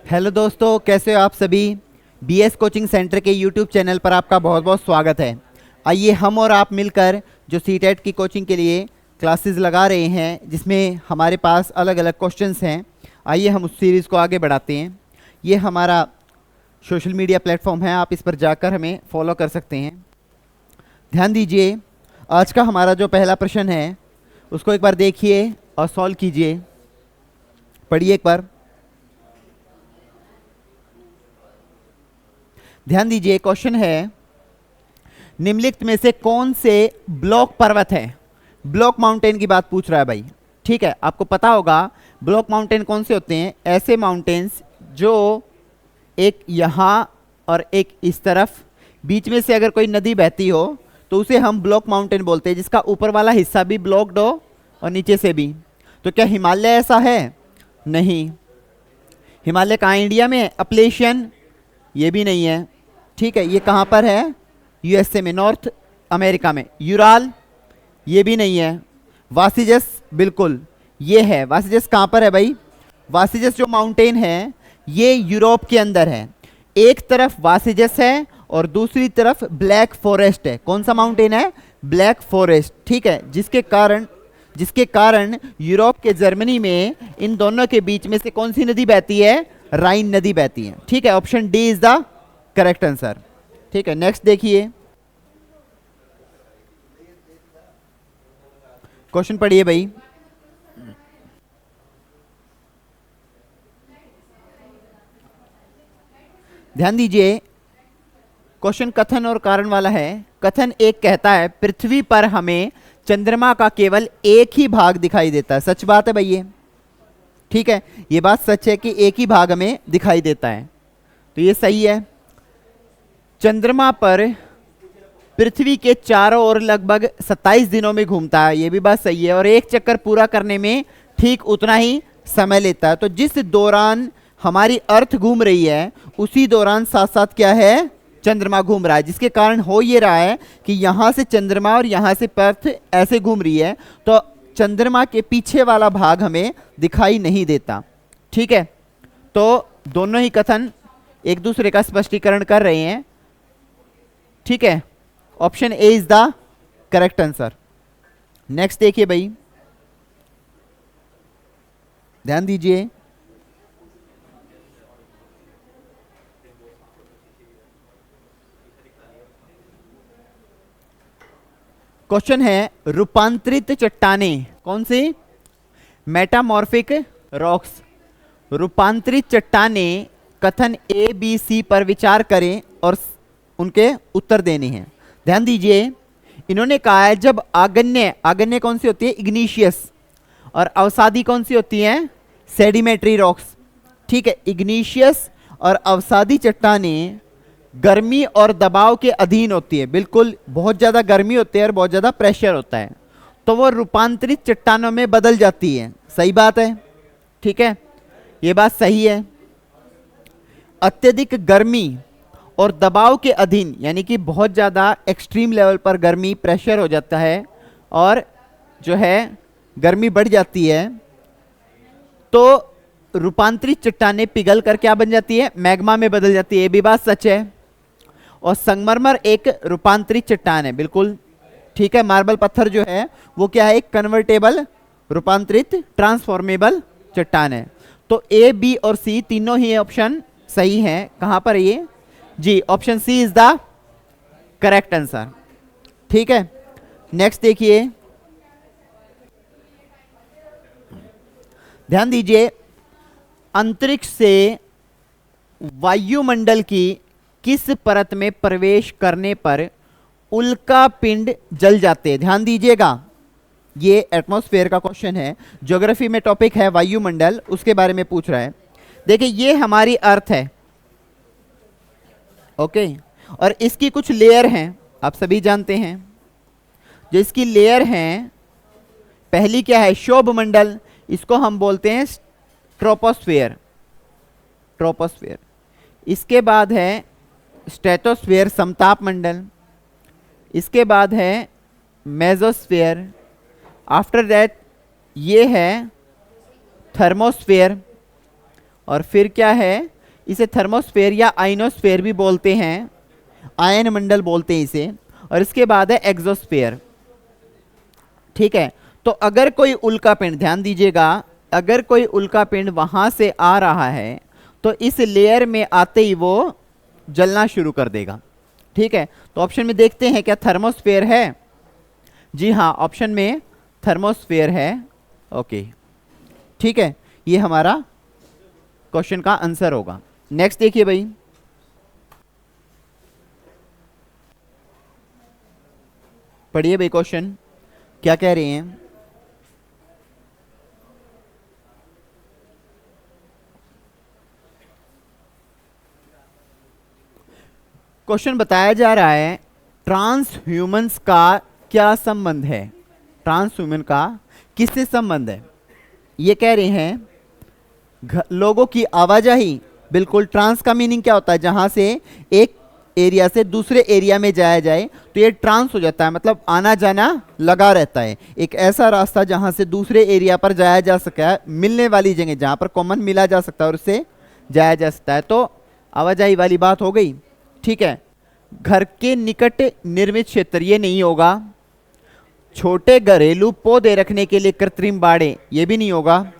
Hello दोस्तों, कैसे हो आप सभी। बीएस कोचिंग सेंटर के यूट्यूब चैनल पर आपका बहुत बहुत स्वागत है। आइए हम और आप मिलकर जो सीटेट की कोचिंग के लिए क्लासेस लगा रहे हैं, जिसमें हमारे पास अलग अलग क्वेश्चंस हैं, आइए हम उस सीरीज़ को आगे बढ़ाते हैं। ये हमारा सोशल मीडिया प्लेटफॉर्म है, आप इस पर जाकर हमें फॉलो कर सकते हैं। ध्यान दीजिए, आज का हमारा जो पहला प्रश्न है उसको एक बार देखिए और सॉल्व कीजिए। पढ़िए एक बार, ध्यान दीजिए। क्वेश्चन है, निम्नलिखित में से कौन से ब्लॉक पर्वत है। ब्लॉक माउंटेन की बात पूछ रहा है भाई। ठीक है, आपको पता होगा ब्लॉक माउंटेन कौन से होते हैं। ऐसे माउंटेन्स जो एक यहाँ और एक इस तरफ, बीच में से अगर कोई नदी बहती हो तो उसे हम ब्लॉक माउंटेन बोलते हैं, जिसका ऊपर वाला हिस्सा भी ब्लॉक्ड हो और नीचे से भी। तो क्या हिमालय ऐसा है? नहीं। हिमालय कहाँ है? इंडिया में है। अपलेशियन ये भी नहीं है। ठीक है, ये कहाँ पर है? यूएसए में, नॉर्थ अमेरिका में। यूराल ये भी नहीं है। वासिजस बिल्कुल ये है। वासिजस कहाँ पर है भाई? वासिजस जो माउंटेन है ये यूरोप के अंदर है। एक तरफ वासिजस है और दूसरी तरफ ब्लैक फॉरेस्ट है। कौन सा माउंटेन है? Black forest. ठीक है, जिसके कारण यूरोप के जर्मनी में इन दोनों के बीच में से कौन सी नदी बहती है? राइन नदी बहती है। ठीक है, option D is the correct answer. ठीक है, नेक्स्ट देखिए, क्वेश्चन पढ़िए भाई। ध्यान दीजिए, क्वेश्चन कथन और कारण वाला है। कथन एक कहता है, पृथ्वी पर हमें चंद्रमा का केवल एक ही भाग दिखाई देता है। सच बात है भाई ये। ठीक है, ये बात सच है कि एक ही भाग हमें दिखाई देता है, तो ये सही है। चंद्रमा पर पृथ्वी के चारों ओर लगभग 27 दिनों में घूमता है, ये भी बात सही है। और एक चक्कर पूरा करने में ठीक उतना ही समय लेता है। तो जिस दौरान हमारी अर्थ घूम रही है उसी दौरान साथ साथ क्या है? चंद्रमा घूम रहा है, जिसके कारण हो ये रहा है कि यहां से चंद्रमा और यहां से अर्थ ऐसे घूम रही है, तो चंद्रमा के पीछे वाला भाग हमें दिखाई नहीं देता। ठीक है, तो दोनों ही कथन एक दूसरे का स्पष्टीकरण कर रहे हैं। ठीक है, option A is the correct answer. Next देखिए भाई, ध्यान दीजिए। क्वेश्चन है, रूपांतरित चट्टानें कौन सी? Metamorphic rocks. रूपांतरित चट्टानें कथन ए बी सी पर विचार करें और उनके उत्तर देने हैं। ध्यान दीजिए, इन्होंने कहा है जब आगन्य कौन सी होती है? इग्निशियस। और अवसादी कौन सी होती है? सेडिमेटरी रॉक्स। ठीक है, इग्निशियस और अवसादी चट्टानें गर्मी और दबाव के अधीन होती है। बिल्कुल, बहुत ज्यादा गर्मी होती है और बहुत ज्यादा प्रेशर होता है, तो वो रूपांतरित चट्टानों में बदल जाती है। सही बात है। ठीक है, ये बात सही है। अत्यधिक गर्मी और दबाव के अधीन, यानी कि बहुत ज़्यादा एक्सट्रीम लेवल पर गर्मी, प्रेशर हो जाता है और जो है गर्मी बढ़ जाती है, तो रूपांतरित चट्टानें पिघल कर क्या बन जाती है? मैग्मा में बदल जाती है। ये भी बात सच है। और संगमरमर एक रूपांतरित चट्टान है। बिल्कुल ठीक है, मार्बल पत्थर जो है वो क्या है? एक कन्वर्टेबल रूपांतरित ट्रांसफॉर्मेबल चट्टान है। तो ए बी और सी तीनों ही ऑप्शन सही हैं। कहां पर है ये? जी, option C is the correct answer. ठीक है, नेक्स्ट देखिए, ध्यान दीजिए। अंतरिक्ष से वायुमंडल की किस परत में प्रवेश करने पर उल्का पिंड जल जाते हैं? ध्यान दीजिएगा, ये एटमॉस्फेयर का क्वेश्चन है। ज्योग्राफी में टॉपिक है वायुमंडल, उसके बारे में पूछ रहा है। देखिए, ये हमारी अर्थ है। ओके, और इसकी कुछ लेयर हैं, आप सभी जानते हैं। जो इसकी लेयर हैं, पहली क्या है? शोभ मंडल, इसको हम बोलते हैं ट्रोपोस्फेयर। ट्रोपोस्फेयर। इसके बाद है स्ट्रेटोस्फेयर, समताप मंडल। इसके बाद है मेसोस्फेयर। आफ्टर दैट ये है थर्मोस्फेयर। और फिर क्या है, इसे थर्मोस्फेयर या आइनोस्फेयर भी बोलते हैं, आयन मंडल बोलते हैं इसे। और इसके बाद है एक्सोस्फेयर। ठीक है, तो अगर कोई उल्का पिंड, ध्यान दीजिएगा, अगर कोई उल्का पिंड वहां से आ रहा है तो इस लेयर में आते ही वो जलना शुरू कर देगा। ठीक है, तो ऑप्शन में देखते हैं क्या थर्मोस्फेयर है। जी हाँ, ऑप्शन में थर्मोस्फेयर है। ओके, ठीक है, ये हमारा क्वेश्चन का आंसर होगा। नेक्स्ट देखिए भाई, पढ़िए भाई क्वेश्चन क्या कह रहे हैं। क्वेश्चन बताया जा रहा है ट्रांस ह्यूमंस का क्या संबंध है, ट्रांस ह्यूमन का किससे संबंध है। ये कह रहे हैं लोगों की आवाजाही, बिल्कुल। ट्रांस का मीनिंग क्या होता है, जहां से एक एरिया से दूसरे एरिया में जाया जाए तो ये ट्रांस हो जाता है, मतलब आना जाना लगा रहता है। एक ऐसा रास्ता जहां से दूसरे एरिया पर जाया जा सकता है, मिलने वाली जगह जहां पर कॉमन मिला जा सकता है और उससे जाया जा सकता है, तो आवाजाही वाली बात हो गई। ठीक है, घर के निकट निर्मित क्षेत्र ये नहीं होगा। छोटे घरेलू पौधे रखने के लिए कृत्रिम बाड़े, ये भी नहीं होगा,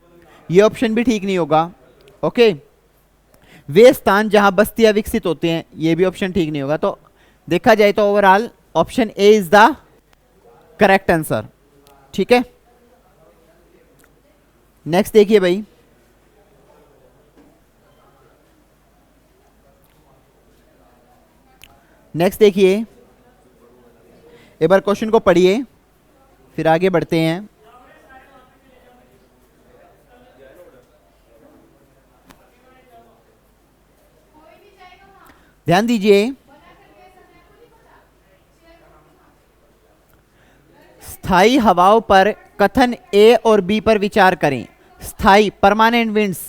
ये ऑप्शन भी ठीक नहीं होगा। ओके, वे स्थान जहां बस्तियां विकसित होते हैं, ये भी ऑप्शन ठीक नहीं होगा। तो देखा जाए तो overall option A is the correct answer. ठीक है, नेक्स्ट देखिए भाई, नेक्स्ट देखिए, एक बार क्वेश्चन को पढ़िए फिर आगे बढ़ते हैं। ध्यान दीजिए, स्थायी हवाओं पर कथन ए और बी पर विचार करें। स्थायी, परमानेंट विंड्स,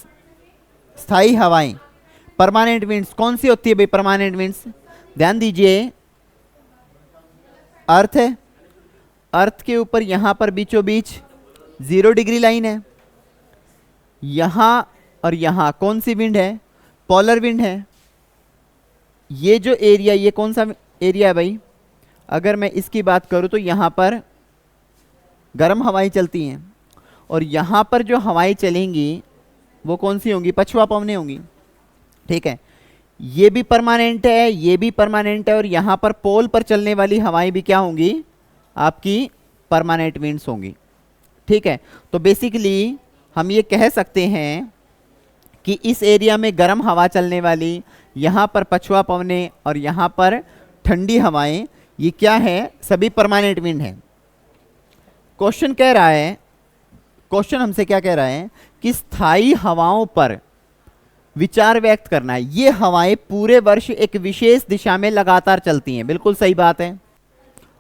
स्थायी हवाएं, परमानेंट विंड्स कौन सी होती है भाई परमानेंट विंड्स। ध्यान दीजिए, अर्थ है, अर्थ के ऊपर यहां पर बीचों बीच 0 डिग्री लाइन है, यहां और यहां कौन सी विंड है, पोलर विंड है। ये जो एरिया, ये कौन सा एरिया है भाई, अगर मैं इसकी बात करूं तो यहां पर गर्म हवाएं चलती हैं, और यहां पर जो हवाएं चलेंगी वो कौन सी होंगी, पछुआ पवनें होंगी। ठीक है, ये भी परमानेंट है, ये भी परमानेंट है, और यहां पर पोल पर चलने वाली हवाएं भी क्या होंगी, आपकी परमानेंट विंड्स होंगी। ठीक है, तो बेसिकली हम ये कह सकते हैं कि इस एरिया में गर्म हवा चलने वाली, यहां पर पछुआ पवनें और यहां पर ठंडी हवाएं, ये क्या है, सभी परमानेंट विंड है। क्वेश्चन कह रहा है, क्वेश्चन हमसे क्या कह रहा है कि स्थायी हवाओं पर विचार व्यक्त करना है। ये हवाएं पूरे वर्ष एक विशेष दिशा में लगातार चलती हैं, बिल्कुल सही बात है,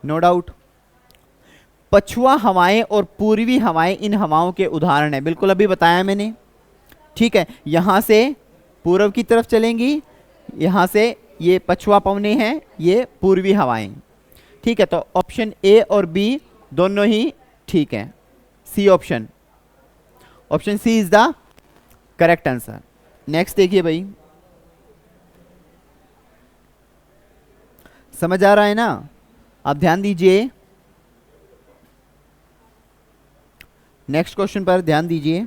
नो डाउट। पछुआ हवाएं और पूर्वी हवाएं इन हवाओं के उदाहरण है, बिल्कुल अभी बताया मैंने। ठीक है, यहां से पूर्व की तरफ चलेंगी, यहां से ये पछुआ पवनें हैं, ये पूर्वी हवाएं। ठीक है, तो ऑप्शन ए और बी दोनों ही ठीक है, C option, option C is the correct answer. Next देखिए भाई, समझ आ रहा है ना, आप ध्यान दीजिए, नेक्स्ट क्वेश्चन पर ध्यान दीजिए।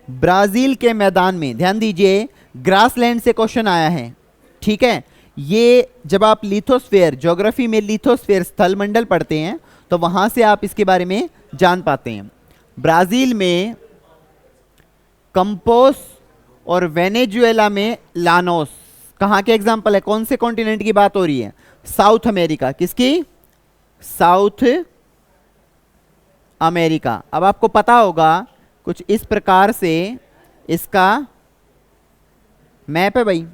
ब्राजील के मैदान में, ध्यान दीजिए, ग्रासलैंड से क्वेश्चन आया है। ठीक है, ये जब आप लिथोस्फेयर, ज्योग्राफी में लिथोस्फेयर स्थल मंडल पढ़ते हैं तो वहां से आप इसके बारे में जान पाते हैं। ब्राजील में कंपोस और वेनेजुएला में लानोस, कहाँ के एग्जाम्पल है, कौन से कॉन्टिनेंट की बात हो रही है, साउथ अमेरिका, किसकी, साउथ अमेरिका। अब आपको पता होगा कुछ इस प्रकार से इसका मैप है भाई।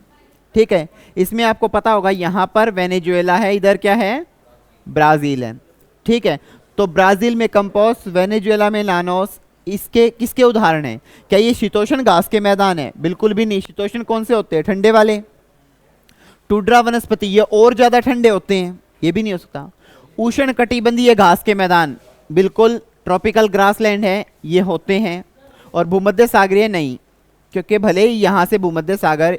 ठीक है, इसमें आपको पता होगा यहां पर वेनेजुएला है, इधर क्या है, ब्राजील है। ठीक है, तो ब्राजील में कंपोस, वेनेजुएला में लानोस, इसके किसके उदाहरण हैं, क्या ये शीतोष्ण घास के मैदान है, बिल्कुल भी नहीं। शीतोष्ण कौन से होते हैं, ठंडे वाले। टुड्रा वनस्पति, ये और ज्यादा ठंडे होते हैं, ये भी नहीं हो सकता। उष्ण कटिबंधीय घास के मैदान, बिल्कुल ट्रॉपिकल ग्रासलैंड है ये होते हैं, और भूमध्य सागरीय नहीं, क्योंकि भले ही यहाँ से भूमध्य सागर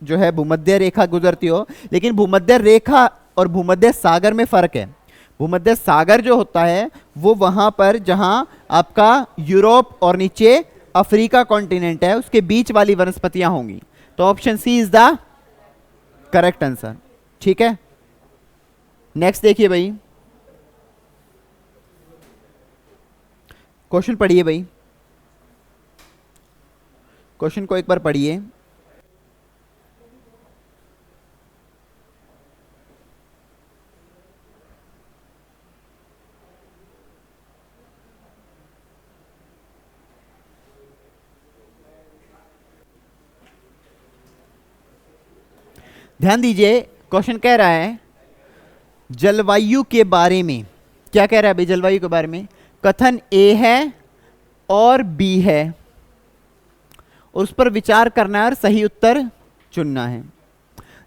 जो है भूमध्य रेखा गुजरती हो, लेकिन भूमध्य रेखा और भूमध्य सागर में फर्क है। भूमध्य सागर जो होता है वो वहां पर जहां आपका यूरोप और नीचे अफ्रीका कॉन्टिनेंट है उसके बीच वाली वनस्पतियां होंगी। तो option C is the correct answer. ठीक है, नेक्स्ट देखिए भाई, क्वेश्चन पढ़िए भाई, क्वेश्चन को एक बार पढ़िए। ध्यान दीजिए, क्वेश्चन कह रहा है जलवायु के बारे में, क्या कह रहा है भाई जलवायु के बारे में, कथन ए है और बी है, उस पर विचार करना है और सही उत्तर चुनना है।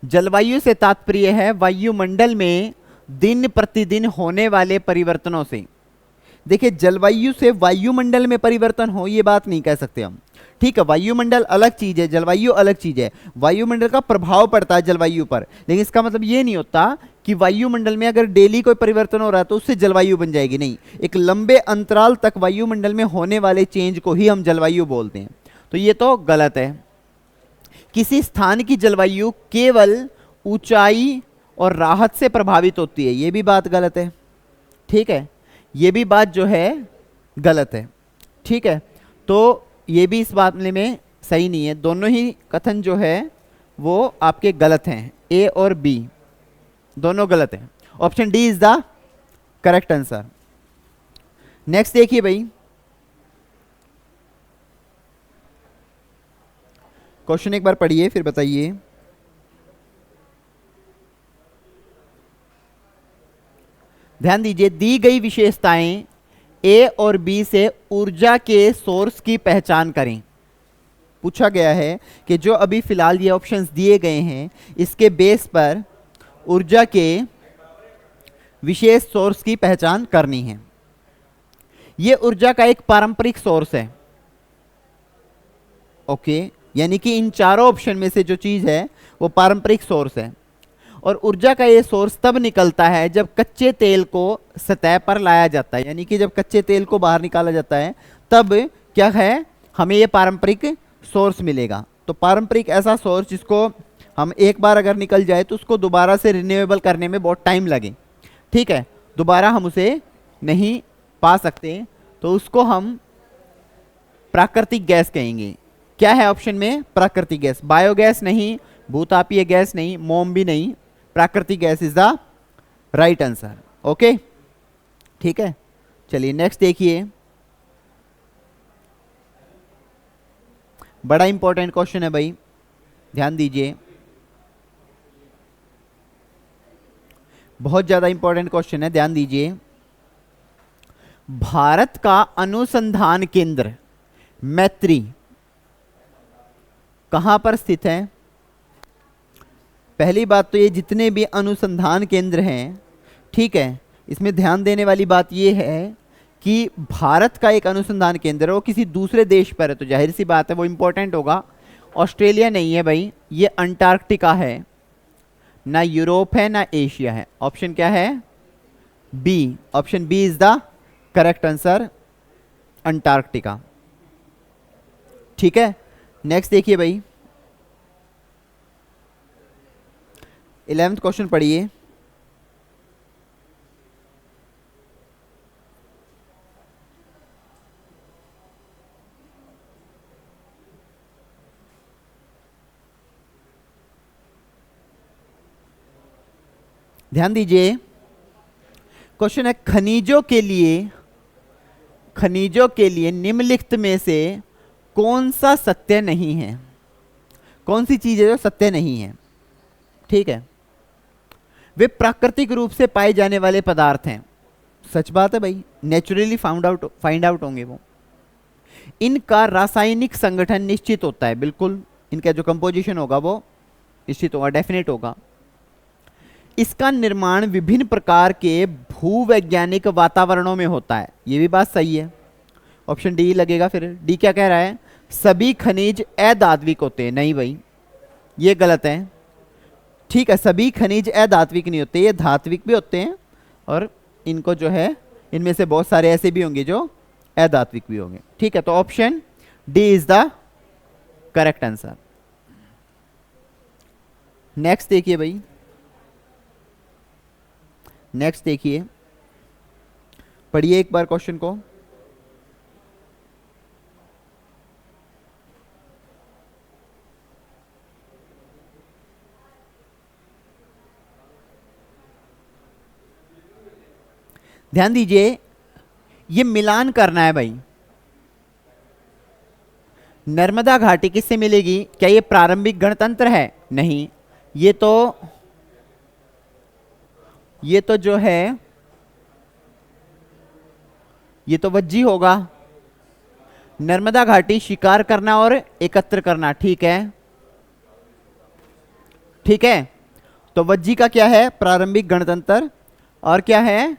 जलवायु से तात्पर्य है वायुमंडल में दिन प्रतिदिन होने वाले परिवर्तनों से। देखिए, जलवायु से वायुमंडल में परिवर्तन हो ये बात नहीं कह सकते हम। ठीक है, वायुमंडल अलग चीज है, जलवायु अलग चीज है। वायुमंडल का प्रभाव पड़ता है जलवायु पर, लेकिन इसका मतलब ये नहीं होता कि वायुमंडल में अगर डेली कोई परिवर्तन हो रहा है तो उससे जलवायु बन जाएगी। नहीं, एक लंबे अंतराल तक वायुमंडल में होने वाले चेंज को ही हम जलवायु बोलते हैं। तो ये तो गलत है। किसी स्थान की जलवायु केवल ऊंचाई और राहत से प्रभावित होती है, ये भी बात गलत है। ठीक है, ये भी बात जो है गलत है। ठीक है, तो ये भी इस मामले में सही नहीं है। दोनों ही कथन जो है वो आपके गलत हैं, ए और बी दोनों गलत हैं। Option D is the correct answer. Next देखिए भाई, क्वेश्चन एक बार पढ़िए फिर बताइए। ध्यान दीजिए, दी गई विशेषताएं ए और बी से ऊर्जा के सोर्स की पहचान करें। पूछा गया है कि जो अभी फिलहाल ये ऑप्शंस दिए गए हैं इसके बेस पर ऊर्जा के विशेष सोर्स की पहचान करनी है। ये ऊर्जा का एक पारंपरिक सोर्स है। ओके, यानी कि इन चारों ऑप्शन में से जो चीज है वो पारंपरिक सोर्स है। और ऊर्जा का ये सोर्स तब निकलता है जब कच्चे तेल को सतह पर लाया जाता है, यानी कि जब कच्चे तेल को बाहर निकाला जाता है तब क्या है, हमें ये पारंपरिक सोर्स मिलेगा। तो पारंपरिक ऐसा सोर्स जिसको हम एक बार अगर निकल जाए तो उसको दोबारा से रिन्यूएबल करने में बहुत टाइम लगे। ठीक है, दोबारा हम उसे नहीं पा सकते, तो उसको हम प्राकृतिक गैस कहेंगे। क्या है ऑप्शन में? प्राकृतिक गैस। बायोगैस नहीं, भूतापीय गैस नहीं, मोम भी नहीं, प्राकृतिक gas is the right answer. Okay, ठीक है, चलिए नेक्स्ट देखिए। बड़ा इंपॉर्टेंट क्वेश्चन है भाई, ध्यान दीजिए, बहुत ज्यादा इंपॉर्टेंट क्वेश्चन है, ध्यान दीजिए। भारत का अनुसंधान केंद्र मैत्री कहां पर स्थित है? पहली बात तो ये जितने भी अनुसंधान केंद्र हैं, ठीक है, इसमें ध्यान देने वाली बात ये है कि भारत का एक अनुसंधान केंद्र है, वो किसी दूसरे देश पर है, तो जाहिर सी बात है वो इंपॉर्टेंट होगा। ऑस्ट्रेलिया नहीं है भाई, ये अंटार्कटिका है, ना यूरोप है ना एशिया है। ऑप्शन क्या है? B. Option B is the correct answer, Antarctica. ठीक है, नेक्स्ट देखिए भाई, 11th क्वेश्चन पढ़िए। ध्यान दीजिए, क्वेश्चन है खनिजों के लिए निम्नलिखित में से कौन सा सत्य नहीं है? कौन सी चीज है जो सत्य नहीं है? ठीक है, वे प्राकृतिक रूप से पाए जाने वाले पदार्थ हैं। सच बात है भाई, नेचुरली फाइंड आउट होंगे वो। इनका रासायनिक संगठन निश्चित होता है, बिल्कुल, इनका जो कंपोजिशन होगा वो निश्चित होगा, डेफिनेट होगा। इसका निर्माण विभिन्न प्रकार के भूवैज्ञानिक वातावरणों में होता है। ये भी बात सही है, ऑप्शन डी लगेगा। फिर डी क्या कह रहा है, सभी खनिज अधात्विक होते हैं। नहीं भाई, ये गलत है। ठीक है, सभी खनिज अधात्विक नहीं होते, ये धात्विक भी होते हैं, और इनको जो है इनमें से बहुत सारे ऐसे भी होंगे जो अधात्विक भी होंगे। ठीक है, तो option D is the correct answer. Next देखिए भाई, नेक्स्ट देखिए, पढ़िए एक बार क्वेश्चन को। ध्यान दीजिए, ये मिलान करना है भाई। नर्मदा घाटी किससे मिलेगी? क्या ये प्रारंभिक गणतंत्र है? नहीं, ये तो जो है ये तो वज्जी होगा। नर्मदा घाटी शिकार करना और एकत्र करना, ठीक है, ठीक है। तो वज्जी का क्या है? प्रारंभिक गणतंत्र। और क्या है?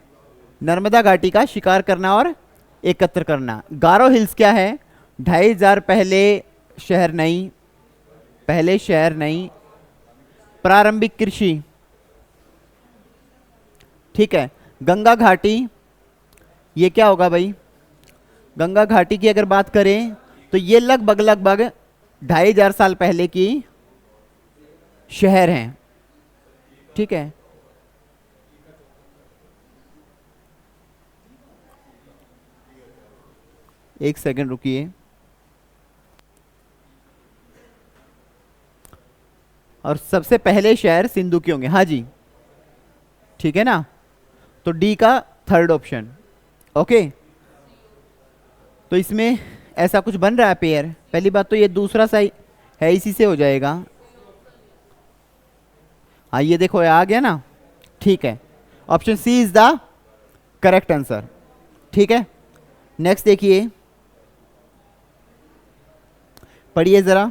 नर्मदा घाटी का शिकार करना और एकत्र करना। गारो हिल्स क्या है? 2500 पहले शहर नहीं, पहले शहर नहीं, प्रारंभिक कृषि, ठीक है। गंगा घाटी, ये क्या होगा भाई? गंगा घाटी की अगर बात करें तो ये लगभग 2500 साल पहले की शहर हैं, ठीक है। एक सेकंड रुकिए। और सबसे पहले शहर सिंधु के होंगे, हाँ जी, ठीक है ना। तो डी का थर्ड ऑप्शन, ओके। तो इसमें ऐसा कुछ बन रहा है पेयर। पहली बात तो ये दूसरा सही है, इसी से हो जाएगा। हाँ ये देखो, ये आ गया ना, ठीक है। Option C is the correct answer, ठीक है। नेक्स्ट देखिए, पढ़िए जरा,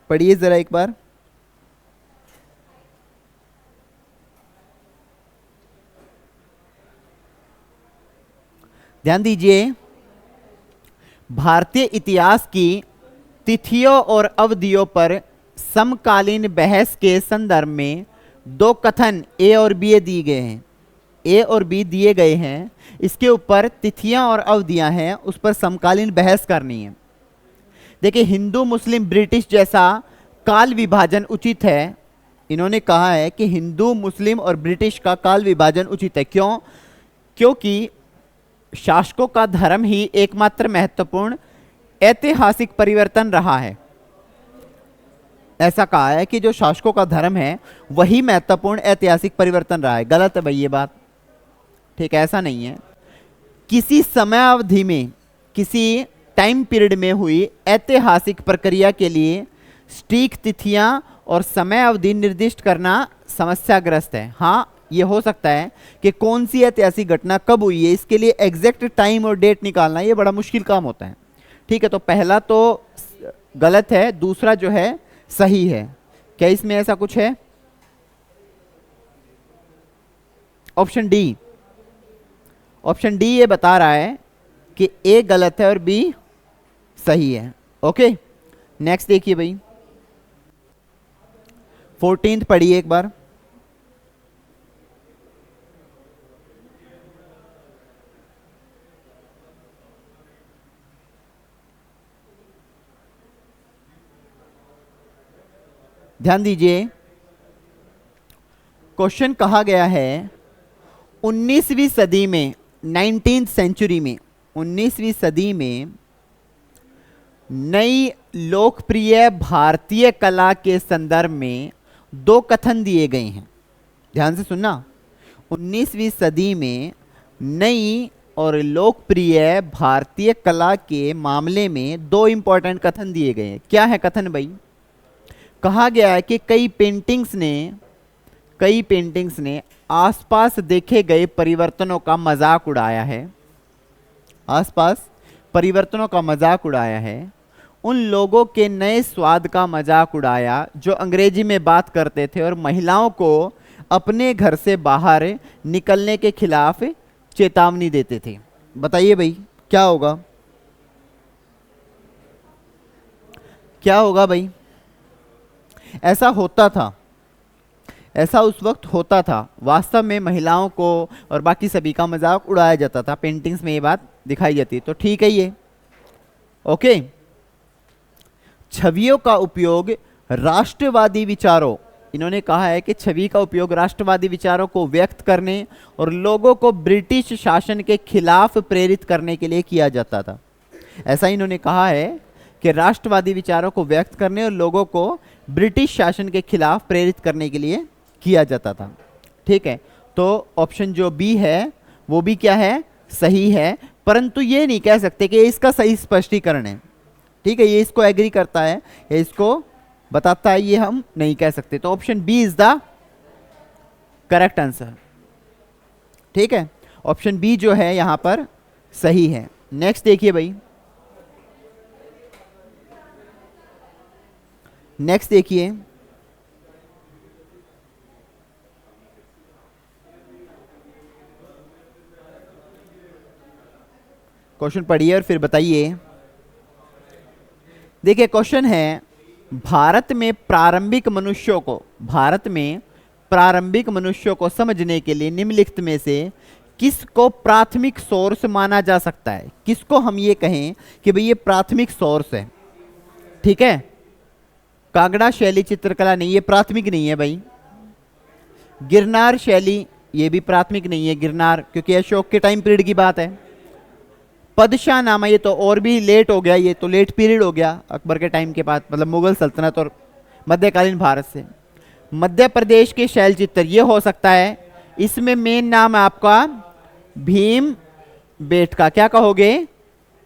पढ़िए जरा एक बार। ध्यान दीजिए, भारतीय इतिहास की तिथियों और अवधियों पर समकालीन बहस के संदर्भ में दो कथन ए और बी दिए गए हैं। ए और बी दिए गए हैं, इसके ऊपर तिथियां और अवधियां हैं, उस पर समकालीन बहस करनी है। देखिए, हिंदू मुस्लिम ब्रिटिश जैसा काल विभाजन उचित है। इन्होंने कहा है कि हिंदू मुस्लिम और ब्रिटिश का काल विभाजन उचित है। क्यों? क्योंकि शासकों का धर्म ही एकमात्र महत्वपूर्ण ऐतिहासिक परिवर्तन रहा है। ऐसा कहा है कि जो शासकों का धर्म है वही महत्वपूर्ण ऐतिहासिक परिवर्तन रहा है। गलत है भाई ये बात, ठीक है, ऐसा नहीं है। किसी समय अवधि में, किसी टाइम पीरियड में हुई ऐतिहासिक प्रक्रिया के लिए सटीक तिथियां और समय अवधि निर्दिष्ट करना समस्याग्रस्त है। हाँ, ये हो सकता है कि कौन सी ऐतिहासिक घटना कब हुई है, इसके लिए एग्जैक्ट टाइम और डेट निकालना ये बड़ा मुश्किल काम होता है, ठीक है। तो पहला तो गलत है, दूसरा जो है सही है। क्या इसमें ऐसा कुछ है? ऑप्शन डी, ऑप्शन डी ये बता रहा है कि ए गलत है और बी सही है, ओके। नेक्स्ट देखिए भाई, 14th पढ़िए एक बार। ध्यान दीजिए, क्वेश्चन कहा गया है 19वीं सदी में, 19th सेंचुरी में, 19वीं सदी में नई लोकप्रिय भारतीय कला के संदर्भ में दो कथन दिए गए हैं। ध्यान से सुनना, 19वीं सदी में नई और लोकप्रिय भारतीय कला के मामले में दो इंपॉर्टेंट कथन दिए गए हैं। क्या है कथन भाई? कहा गया है कि कई पेंटिंग्स ने आसपास देखे गए परिवर्तनों का मजाक उड़ाया है, आसपास परिवर्तनों का मजाक उड़ाया है। उन लोगों के नए स्वाद का मजाक उड़ाया जो अंग्रेजी में बात करते थे और महिलाओं को अपने घर से बाहर निकलने के खिलाफ चेतावनी देते थे। बताइए भाई क्या होगा, क्या होगा भाई? ऐसा होता था, ऐसा उस वक्त होता था। वास्तव में महिलाओं को और बाकी सभी का मजाक उड़ाया जाता था, पेंटिंग्स में ये बात दिखाई जाती। तो ठीक है ये ओके। छवियों का उपयोग राष्ट्रवादी विचारों, इन्होंने कहा है कि छवि का उपयोग राष्ट्रवादी विचारों को व्यक्त करने और लोगों को ब्रिटिश शासन के खिलाफ प्रेरित करने के लिए किया जाता था। ऐसा इन्होंने कहा है कि राष्ट्रवादी विचारों को व्यक्त करने और लोगों को ब्रिटिश शासन के खिलाफ प्रेरित करने के लिए किया जाता था। ठीक है, तो ऑप्शन जो बी है वो भी क्या है, सही है, परंतु ये नहीं कह सकते कि इसका सही स्पष्टीकरण है। ठीक है, ये इसको एग्री करता है या इसको बताता है, ये हम नहीं कह सकते। तो option B is the correct answer. ठीक है, ऑप्शन बी जो है यहां पर सही है। नेक्स्ट देखिए भाई, नेक्स्ट देखिए, क्वेश्चन पढ़िए और फिर बताइए। देखिए क्वेश्चन है, भारत में प्रारंभिक मनुष्यों को, भारत में प्रारंभिक मनुष्यों को समझने के लिए निम्नलिखित में से किसको प्राथमिक सोर्स माना जा सकता है? किसको हम ये कहें कि भाई ये प्राथमिक सोर्स है? ठीक है, कांगड़ा शैली चित्रकला नहीं, ये प्राथमिक नहीं है भाई। गिरनार शैली ये भी प्राथमिक नहीं है, गिरनार, क्योंकि अशोक के टाइम पीरियड की बात है। पदशाह नामा ये तो और भी लेट हो गया, ये तो लेट पीरियड हो गया अकबर के टाइम के बाद, मतलब मुगल सल्तनत और मध्यकालीन भारत से। मध्य प्रदेश के शैल चित्र ये हो सकता है। इसमें मेन नाम है आपका भीम बेटका, क्या कहोगे?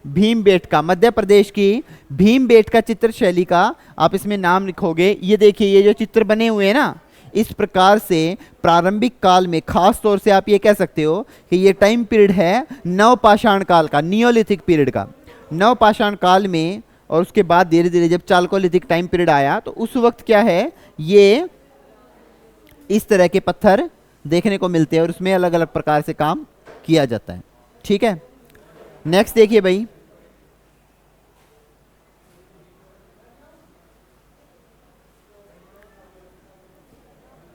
भीम बेटका, मध्य प्रदेश की भीम बेटका चित्र शैली का आप इसमें नाम लिखोगे। ये देखिए ये जो चित्र बने हुए हैं ना, इस प्रकार से प्रारंभिक काल में, खास तौर से आप ये कह सकते हो कि ये टाइम पीरियड है नवपाषाण काल का, नियोलिथिक पीरियड का। नवपाषाण काल में और उसके बाद धीरे धीरे जब चालकोलिथिक टाइम पीरियड आया तो उस वक्त क्या है, ये इस तरह के पत्थर देखने को मिलते हैं और उसमें अलग अलग प्रकार से काम किया जाता है। ठीक है, नेक्स्ट देखिए भाई,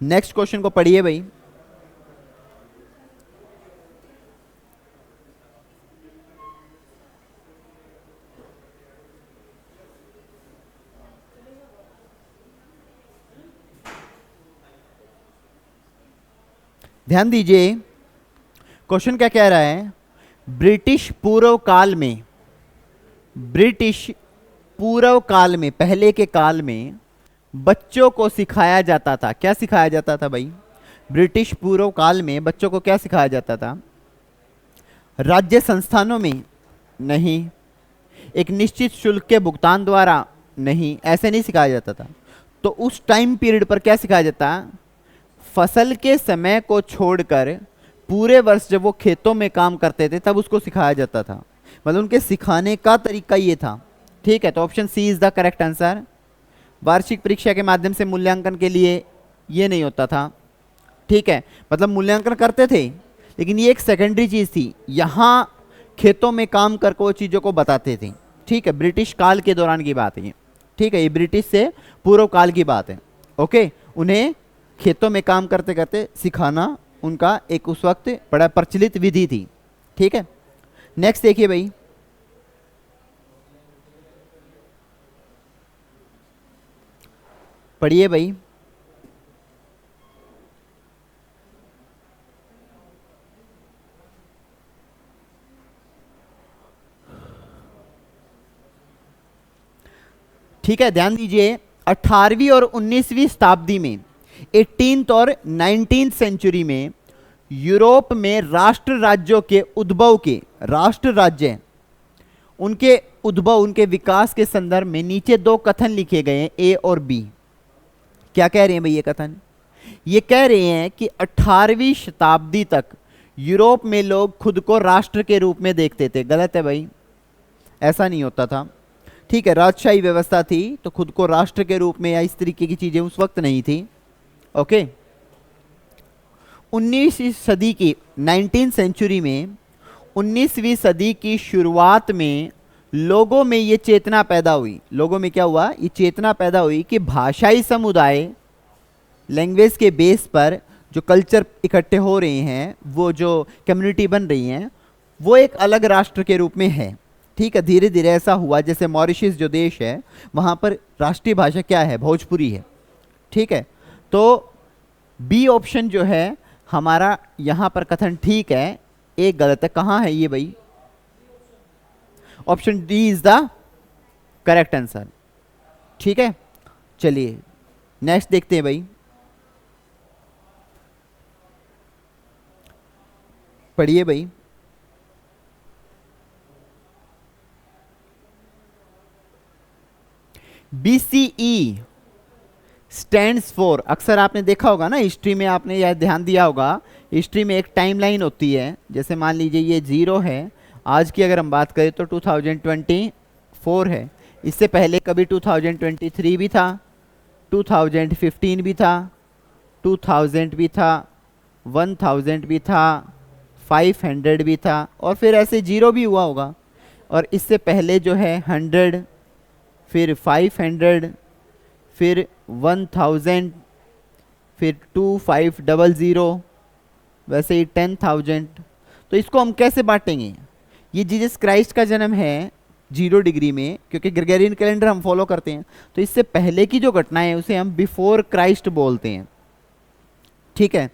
नेक्स्ट क्वेश्चन को पढ़िए भाई। ध्यान दीजिए, क्वेश्चन क्या कह रहा है? ब्रिटिश पूर्व काल में, ब्रिटिश पूर्व काल में, पहले के काल में बच्चों को सिखाया जाता था। क्या सिखाया जाता था भाई? ब्रिटिश पूर्व काल में बच्चों को क्या सिखाया जाता था? राज्य संस्थानों में नहीं, एक निश्चित शुल्क के भुगतान द्वारा नहीं, ऐसे नहीं सिखाया जाता था। तो उस टाइम पीरियड पर क्या सिखाया जाता? फसल के समय को छोड़कर पूरे वर्ष जब वो खेतों में काम करते थे तब उसको सिखाया जाता था, मतलब उनके सिखाने का तरीका ये था। ठीक है, तो option C is the correct answer. वार्षिक परीक्षा के माध्यम से मूल्यांकन के लिए ये नहीं होता था। ठीक है, मतलब मूल्यांकन करते थे लेकिन ये एक सेकेंडरी चीज थी, यहाँ खेतों में काम करके वो चीज़ों को बताते थे। ठीक है, ब्रिटिश काल के दौरान की बात है ये। ठीक है, ये ब्रिटिश से पूर्व काल की बात है। ओके, उन्हें खेतों में काम करते करते सिखाना उनका एक उस वक्त बड़ा प्रचलित विधि थी। ठीक है, नेक्स्ट देखिए भाई, पढ़िए भाई। ठीक है, ध्यान दीजिए, 18वीं और 19वीं शताब्दी में, 18th और 19th सेंचुरी में यूरोप में राष्ट्र राज्यों के उद्भव के, राष्ट्र राज्य उनके उद्भव, उनके विकास के संदर्भ में नीचे दो कथन लिखे गए हैं, ए और बी। क्या कह रहे हैं भाई ये कथन? ये कह रहे हैं कि 18वीं शताब्दी तक यूरोप में लोग खुद को राष्ट्र के रूप में देखते थे। गलत है भाई, ऐसा नहीं होता था। ठीक है, राजशाही व्यवस्था थी, तो खुद को राष्ट्र के रूप में या इस तरीके की चीजें उस वक्त नहीं थी। ओके, 19वीं सदी की 19th सेंचुरी में, 19वीं सदी की शुरुआत में लोगों में ये चेतना पैदा हुई। लोगों में क्या हुआ, ये चेतना पैदा हुई कि भाषाई समुदाय, लैंग्वेज के बेस पर जो कल्चर इकट्ठे हो रहे हैं, वो जो कम्युनिटी बन रही हैं, वो एक अलग राष्ट्र के रूप में है। ठीक है, धीरे धीरे ऐसा हुआ, जैसे मॉरिशस जो देश है वहाँ पर राष्ट्रीय भाषा क्या है, भोजपुरी है। ठीक है, तो बी ऑप्शन जो है हमारा यहाँ पर कथन ठीक है, एक गलत है। कहाँ है ये भाई, option D is the correct answer. ठीक है, चलिए नेक्स्ट देखते हैं भाई, पढ़िए भाई। BCE स्टैंड्स फॉर, अक्सर आपने देखा होगा ना हिस्ट्री में, आपने यह ध्यान दिया होगा, हिस्ट्री में एक टाइमलाइन होती है। जैसे मान लीजिए ये 0 है, आज की अगर हम बात करें तो 2024 है। इससे पहले कभी 2023 भी था, 2015 भी था, 2000 भी था, 1000 भी था, 500 भी था, और फिर ऐसे 0 भी हुआ होगा। और इससे पहले जो है 100, फिर 500, फिर 1000, फिर 2500, वैसे ही 10,000। तो इसको हम कैसे बांटेंगे, ये जीसस क्राइस्ट का जन्म है 0 डिग्री में, क्योंकि ग्रेगोरियन कैलेंडर हम फॉलो करते हैं, तो इससे पहले की जो घटनाएं उसे हम बिफोर क्राइस्ट बोलते हैं। ठीक है,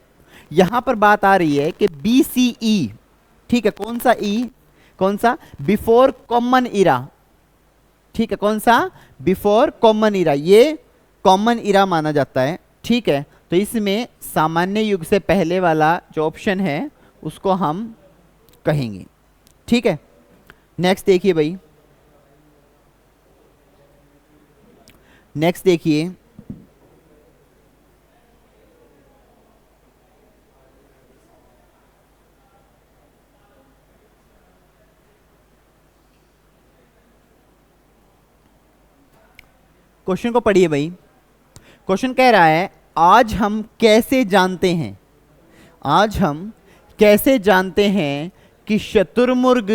यहां पर बात आ रही है कि BCE, ठीक है, कौन सा ई, कौन सा, बिफोर कॉमन इरा। ठीक है, कौन सा, बिफोर कॉमन इरा, ये कॉमन इरा माना जाता है। ठीक है, तो इसमें सामान्य युग से पहले वाला जो ऑप्शन है उसको हम कहेंगे। ठीक है, नेक्स्ट देखिए भाई, नेक्स्ट देखिए, क्वेश्चन को पढ़िए भाई। क्वेश्चन कह रहा है, आज हम कैसे जानते हैं, आज हम कैसे जानते हैं कि शतुरमुर्ग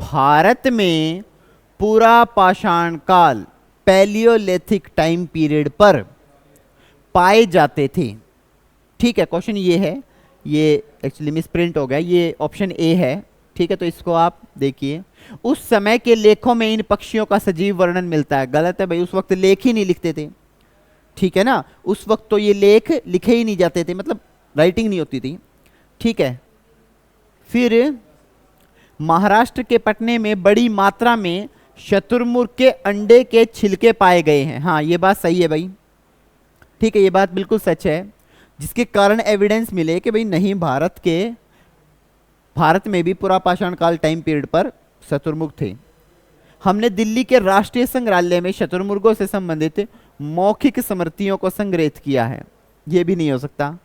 भारत में पूरा पाषाण काल, पैलियोलिथिक टाइम पीरियड पर पाए जाते थे। ठीक है, क्वेश्चन ये है, ये एक्चुअली मिसप्रिंट हो गया, ये ऑप्शन ए है। ठीक है, तो इसको आप देखिए, उस समय के लेखों में इन पक्षियों का सजीव वर्णन मिलता है। गलत है भाई, उस वक्त लेख ही नहीं लिखते थे। ठीक है ना, उस वक्त तो ये लेख लिखे ही नहीं जाते थे, मतलब राइटिंग नहीं होती थी। ठीक है, फिर महाराष्ट्र के पटने में बड़ी मात्रा में शतुरमुर्ग के अंडे के छिलके पाए गए हैं। हाँ, ये बात सही है भाई। ठीक है, ये बात बिल्कुल सच है, जिसके कारण एविडेंस मिले कि भाई नहीं, भारत में भी पूरा पाषाण काल टाइम पीरियड पर शतुरमुर्ग थे। हमने दिल्ली के राष्ट्रीय संग्रहालय में शतुरमुर्गों से संबंधित मौखिक स्मृतियों को संग्रहित किया है। ये भी नहीं हो सकता।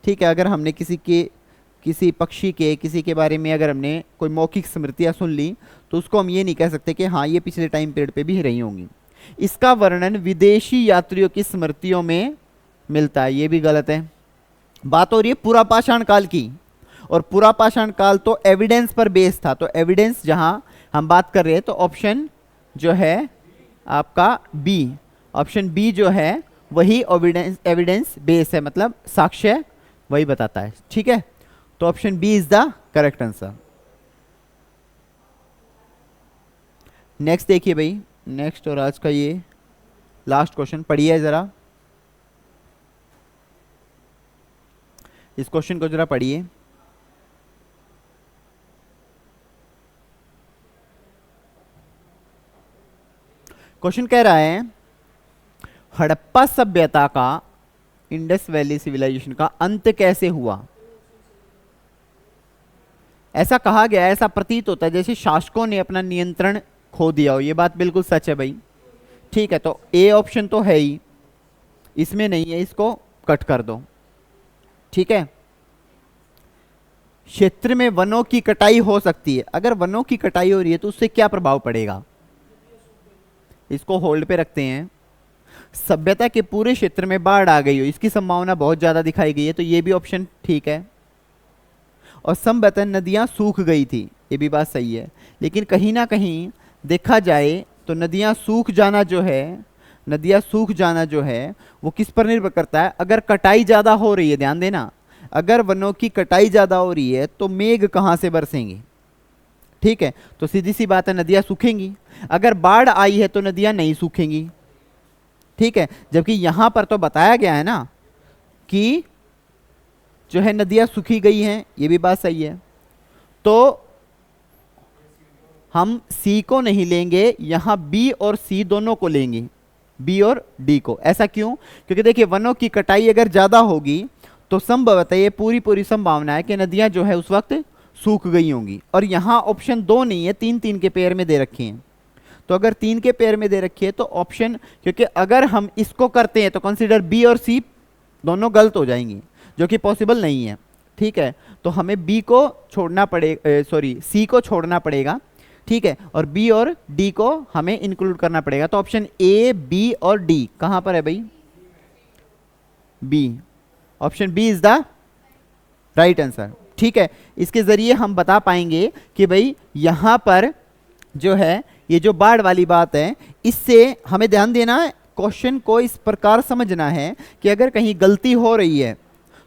ठीक है, अगर हमने किसी पक्षी के, किसी के बारे में अगर हमने कोई मौखिक स्मृतियां सुन ली, तो उसको हम ये नहीं कह सकते कि हाँ ये पिछले टाइम पीरियड पे भी रही होंगी। इसका वर्णन विदेशी यात्रियों की स्मृतियों में मिलता है, ये भी गलत है। बात हो रही है पूरा पाषाण काल की, और पूरा पाषाण काल तो एविडेंस पर बेस था। तो एविडेंस जहां हम बात कर रहे हैं, तो ऑप्शन जो है आपका बी, ऑप्शन बी जो है वही एविडेंस बेस है, मतलब साक्ष्य वही बताता है। ठीक है, तो option B is the correct answer. Next देखिए भाई, नेक्स्ट और आज का ये लास्ट क्वेश्चन पढ़िए जरा, इस क्वेश्चन को जरा पढ़िए। क्वेश्चन कह रहा है, हड़प्पा सभ्यता का, इंडस वैली सिविलाइजेशन का अंत कैसे हुआ। ऐसा कहा गया, ऐसा प्रतीत होता है जैसे शासकों ने अपना नियंत्रण खो दिया हो। ये बात बिल्कुल सच है भाई। ठीक है, तो ए ऑप्शन तो है ही, इसमें नहीं है, इसको कट कर दो। ठीक है, क्षेत्र में वनों की कटाई हो सकती है। अगर वनों की कटाई हो रही है तो उससे क्या प्रभाव पड़ेगा, इसको होल्ड पे रखते हैं। सभ्यता के पूरे क्षेत्र में बाढ़ आ गई हो, इसकी संभावना बहुत ज्यादा दिखाई गई है, तो ये भी ऑप्शन ठीक है। और संभवतः नदियां सूख गई थी, ये भी बात सही है। लेकिन कहीं ना कहीं देखा जाए तो नदियां सूख जाना जो है वो किस पर निर्भर करता है? अगर कटाई ज्यादा हो रही है, ध्यान देना, अगर वनों की कटाई ज्यादा हो रही है तो मेघ कहां से बरसेंगे? ठीक है, तो सीधी सी बात है, नदियां सूखेंगी। अगर बाढ़ आई है तो नदियां नहीं सूखेंगी। ठीक है, जबकि यहां पर तो बताया गया है ना कि जो है नदियां सूखी गई हैं, ये भी बात सही है। तो हम सी को नहीं लेंगे, यहां बी और सी दोनों को लेंगे, बी और डी को। ऐसा क्यों? क्योंकि देखिए वनों की कटाई अगर ज्यादा होगी तो संभवतः ये पूरी संभावना है कि नदियां जो है उस वक्त सूख गई होंगी। और यहां ऑप्शन 2 नहीं है, 3-3 के पेयर में दे रखे हैं। तो अगर 3 के पेयर में दे रखी है तो ऑप्शन, क्योंकि अगर हम इसको करते हैं तो कंसीडर बी और सी दोनों गलत हो जाएंगी, जो कि पॉसिबल नहीं है। ठीक है, तो हमें बी को छोड़ना पड़ेगा, सॉरी सी को छोड़ना पड़ेगा। ठीक है, और बी और डी को हमें इंक्लूड करना पड़ेगा। तो ऑप्शन ए, बी और डी कहां पर है भाई? B, option B is the right answer. ठीक है, इसके जरिए हम बता पाएंगे कि भाई यहां पर जो है ये जो बाढ़ वाली बात है, इससे हमें ध्यान देना है, क्वेश्चन को इस प्रकार समझना है कि अगर कहीं गलती हो रही है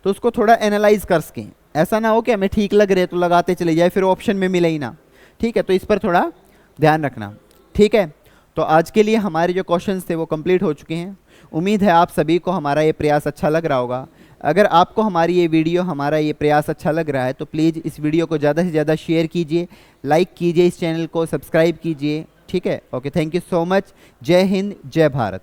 तो उसको थोड़ा एनालाइज कर सकें। ऐसा ना हो कि हमें ठीक लग रहे तो लगाते चले जाए, फिर ऑप्शन में मिले ही ना। ठीक है, तो इस पर थोड़ा ध्यान रखना। ठीक है, तो आज के लिए हमारे जो क्वेश्चंस थे वो कंप्लीट हो चुके हैं। उम्मीद है आप सभी को हमारा ये प्रयास अच्छा लग रहा होगा। अगर आपको हमारी ये वीडियो, हमारा ये प्रयास अच्छा लग रहा है तो प्लीज़ इस वीडियो को ज़्यादा से ज़्यादा शेयर कीजिए, लाइक कीजिए, इस चैनल को सब्सक्राइब कीजिए। ठीक है, okay, thank you so much. जय हिंद, जय भारत।